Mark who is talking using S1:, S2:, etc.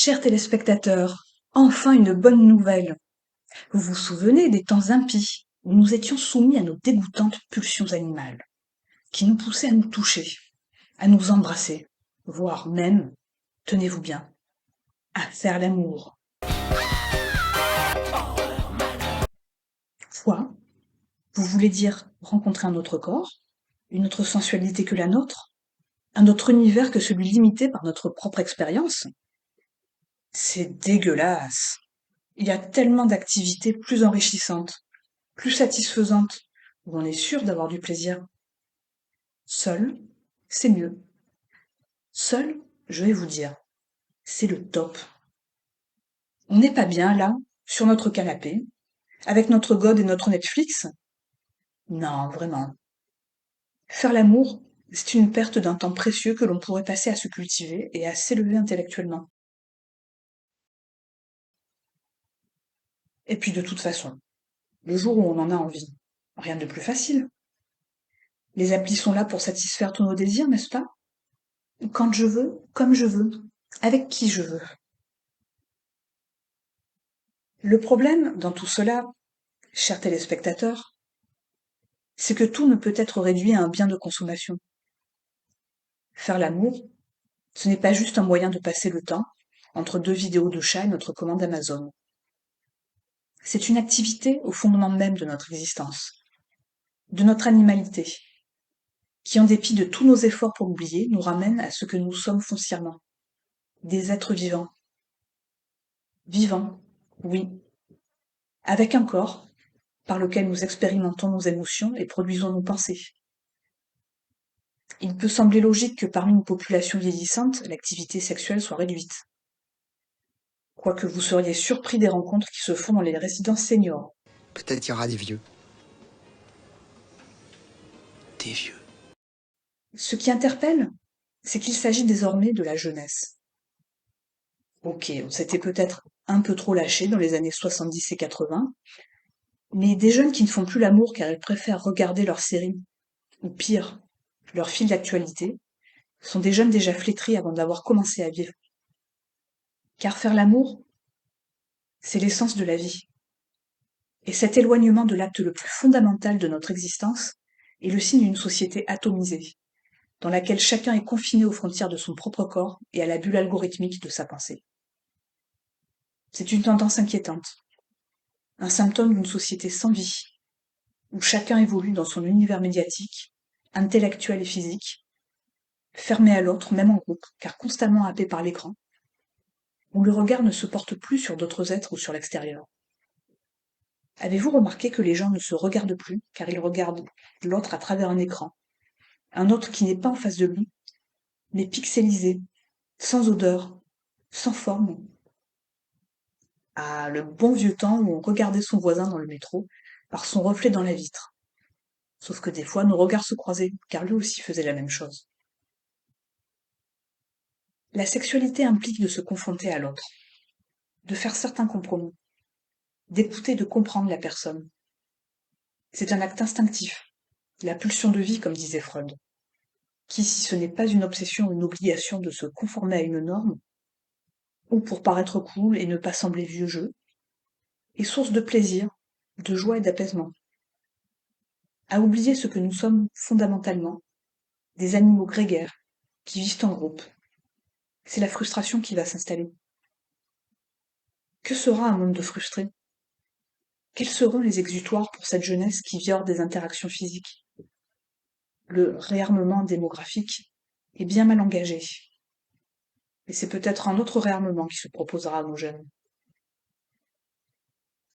S1: Chers téléspectateurs, enfin une bonne nouvelle. Vous vous souvenez des temps impies où nous étions soumis à nos dégoûtantes pulsions animales, qui nous poussaient à nous toucher, à nous embrasser, voire même, tenez-vous bien, à faire l'amour. Quoi? Vous voulez dire rencontrer un autre corps, une autre sensualité que la nôtre, un autre univers que celui limité par notre propre expérience? C'est dégueulasse. Il y a tellement d'activités plus enrichissantes, plus satisfaisante, où on est sûr d'avoir du plaisir. Seul, c'est mieux. Seul, je vais vous dire, c'est le top. On n'est pas bien là, sur notre canapé, avec notre God et notre Netflix? Non, vraiment. Faire l'amour, c'est une perte d'un temps précieux que l'on pourrait passer à se cultiver et à s'élever intellectuellement. Et puis de toute façon, le jour où on en a envie, rien de plus facile. Les applis sont là pour satisfaire tous nos désirs, n'est-ce pas? Quand je veux, comme je veux, avec qui je veux. Le problème dans tout cela, chers téléspectateurs, c'est que tout ne peut être réduit à un bien de consommation. Faire l'amour, ce n'est pas juste un moyen de passer le temps entre deux vidéos de chat et notre commande Amazon. C'est une activité au fondement même de notre existence, de notre animalité, qui en dépit de tous nos efforts pour l'oublier, nous ramène à ce que nous sommes foncièrement, des êtres vivants. Vivants, oui, avec un corps par lequel nous expérimentons nos émotions et produisons nos pensées. Il peut sembler logique que parmi une population vieillissante, l'activité sexuelle soit réduite. Quoique vous seriez surpris des rencontres qui se font dans les résidences seniors.
S2: Peut-être qu'il y aura des vieux. Des vieux.
S1: Ce qui interpelle, c'est qu'il s'agit désormais de la jeunesse. Ok, on s'était peut-être un peu trop lâché dans les années 70 et 80, mais des jeunes qui ne font plus l'amour car ils préfèrent regarder leurs séries, ou pire, leur fil d'actualité, sont des jeunes déjà flétris avant d'avoir commencé à vivre. Car faire l'amour, c'est l'essence de la vie. Et cet éloignement de l'acte le plus fondamental de notre existence est le signe d'une société atomisée, dans laquelle chacun est confiné aux frontières de son propre corps et à la bulle algorithmique de sa pensée. C'est une tendance inquiétante, un symptôme d'une société sans vie, où chacun évolue dans son univers médiatique, intellectuel et physique, fermé à l'autre, même en groupe, car constamment happé par l'écran, où le regard ne se porte plus sur d'autres êtres ou sur l'extérieur. Avez-vous remarqué que les gens ne se regardent plus, car ils regardent l'autre à travers un écran, un autre qui n'est pas en face de lui, mais pixelisé, sans odeur, sans forme? Ah, le bon vieux temps où on regardait son voisin dans le métro par son reflet dans la vitre. Sauf que des fois, nos regards se croisaient, car lui aussi faisait la même chose. La sexualité implique de se confronter à l'autre, de faire certains compromis, d'écouter, de comprendre la personne. C'est un acte instinctif, la pulsion de vie, comme disait Freud, qui, si ce n'est pas une obsession ou une obligation de se conformer à une norme, ou pour paraître cool et ne pas sembler vieux jeu, est source de plaisir, de joie et d'apaisement. À oublier ce que nous sommes fondamentalement, des animaux grégaires, qui vivent en groupe. C'est la frustration qui va s'installer. Que sera un monde de frustrés? Quels seront les exutoires pour cette jeunesse qui vit hors des interactions physiques? Le réarmement démographique est bien mal engagé. Et c'est peut-être un autre réarmement qui se proposera à nos jeunes.